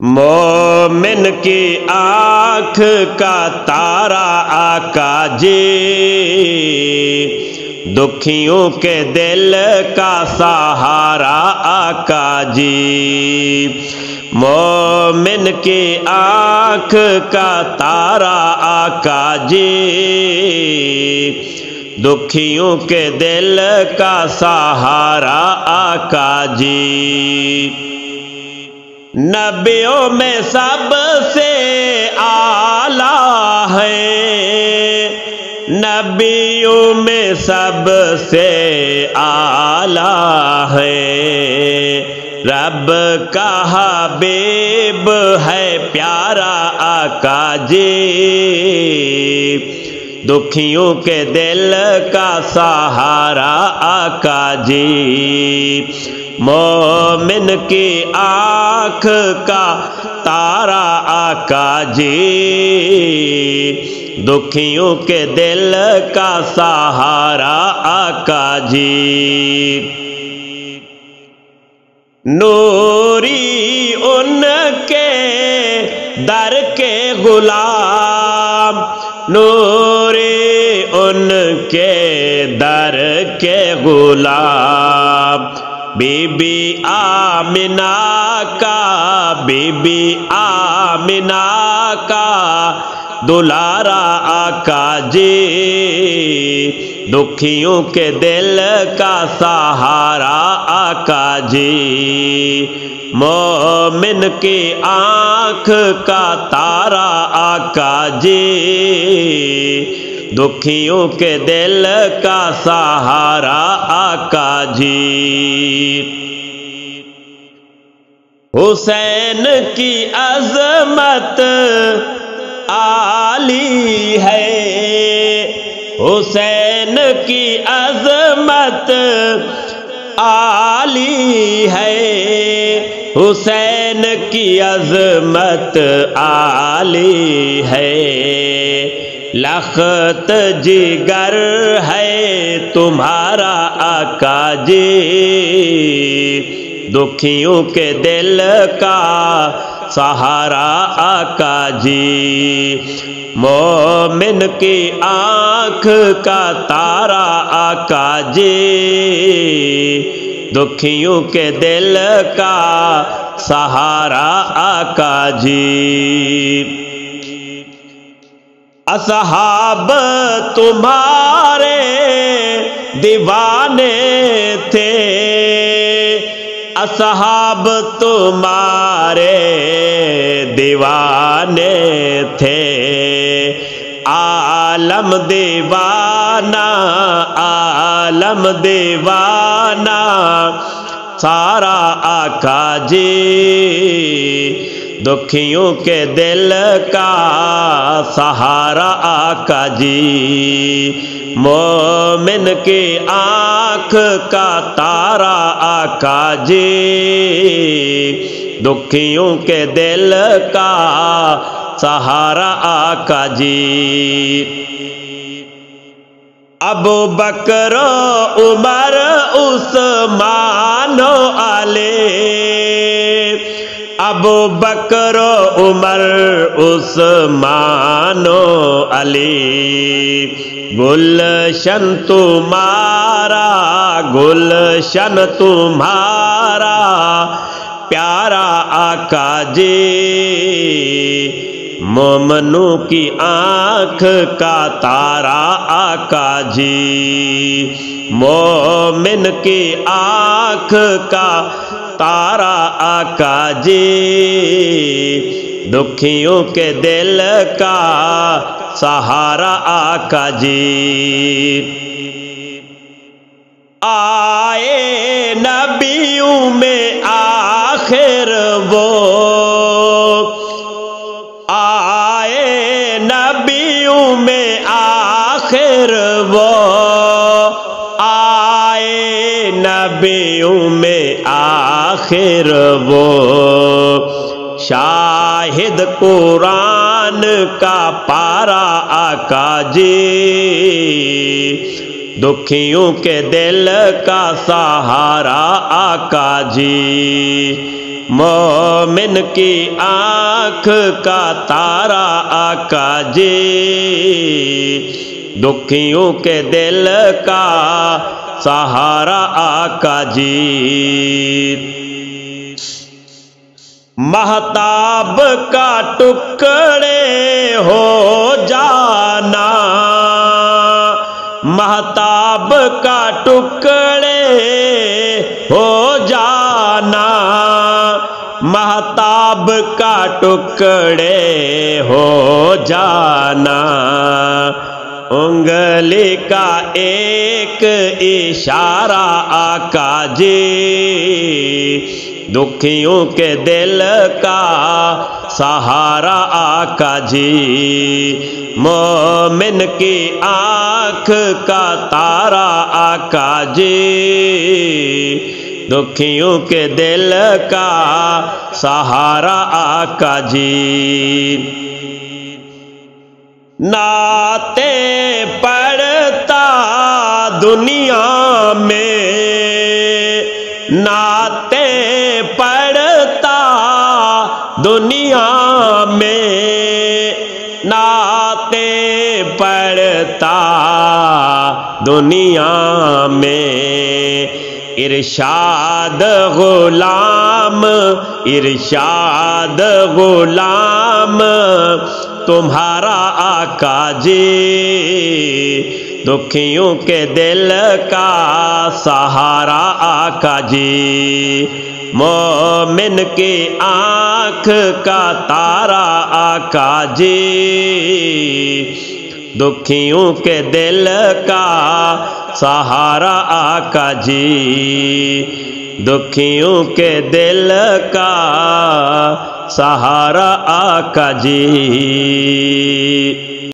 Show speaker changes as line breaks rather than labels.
مومن کی آنکھ کا تارا آقا جی، دکھیوں کے دل کا سہارا آقا جی۔ مومن کی آنکھ کا تارا آقا جی، دکھیوں کے دل کا سہارا آقا جی۔ نبیوں میں سب سے اعلیٰ ہے، نبیوں میں سب سے اعلیٰ ہے، رب کا حبیب ہے پیارا آقا جی، دکھیوں کے دل کا سہارا آقا جی۔ مومن کی آنکھ کا تارا آقا جی، دکھیوں کے دل کا سہارا آقا جی۔ نوری ان کے در کے غلام، نوری ان کے در کے غلام، بی بی آمنہ کا، بی بی آمنہ کا دلارا آقا جی، دکھیوں کے دل کا سہارا آقا جی۔ مومن کی آنکھ کا تارا آقا جی، دکھیوں کے دل کا سہارا آقا جی۔ حسین کی عظمت عالی ہے، حسین کی عظمت عالی ہے، حسین کی عظمت عالی ہے، لخت جگر ہے تمہارا آقا جی، دکھیوں کے دل کا سہارا آقا جی۔ مومن کی آنکھ کا تارا آقا جی، دکھیوں کے دل کا سہارا آقا جی۔ اصحاب تمہارے دیوانے تھے، اصحاب تمہارے دیوانے تھے، عالم دیوانہ، عالم دیوانہ سارا آقا جی، دکھیوں کے دل کا سہارا آقا جی۔ مومن کی آنکھ کا تارا آقا جی، دکھیوں کے دل کا سہارا آقا جی۔ ابو بکر عمر عثمان و علی، ابو بکر عمر عثمان و علی، گلشن تمہارا، گلشن تمہارا پیارا آقا جی، مومنوں کی آنکھ کا تارا آقا جی۔ مومن کی آنکھ کا تارا آقا جی، دکھیوں کے دل کا سہارا آقا جی۔ آئے نبیوں میں آخر وہ، آئے نبیوں میں آخر وہ، آئے نبیوں میں آخر وہ، شاہد قرآن کا پارا آقا جی، دکھیوں کے دل کا سہارا آقا جی۔ مومن کی آنکھ کا تارا آقا جی، دکھیوں کے دل کا سہارا آقا جی۔ مہتاب کا ٹکڑے ہو جانا، مہتاب کا ٹکڑے ہو جانا، مہتاب کا ٹکڑے ہو جانا، انگلی کا ایک اشارہ آقا جی، دکھیوں کے دل کا سہارا آقا جی، مومن کی آنکھ کا تارا آقا جی، دکھیوں کے دل کا سہارا آقا جی۔ نعتیں پڑھتا دنیا میں، نعتیں پڑھتا دنیا میں، نعتیں پڑھتا دنیا میں، ارشاد غلام، ارشاد غلام تمہارا آقا جی، دکھیوں کے دل کا سہارا آقا جی، مومن کی آنکھ کا تارا آقا جی، دکھیوں کے دل کا سہارا آقا جی، دکھیوں کے دل کا سہارا آقا جی۔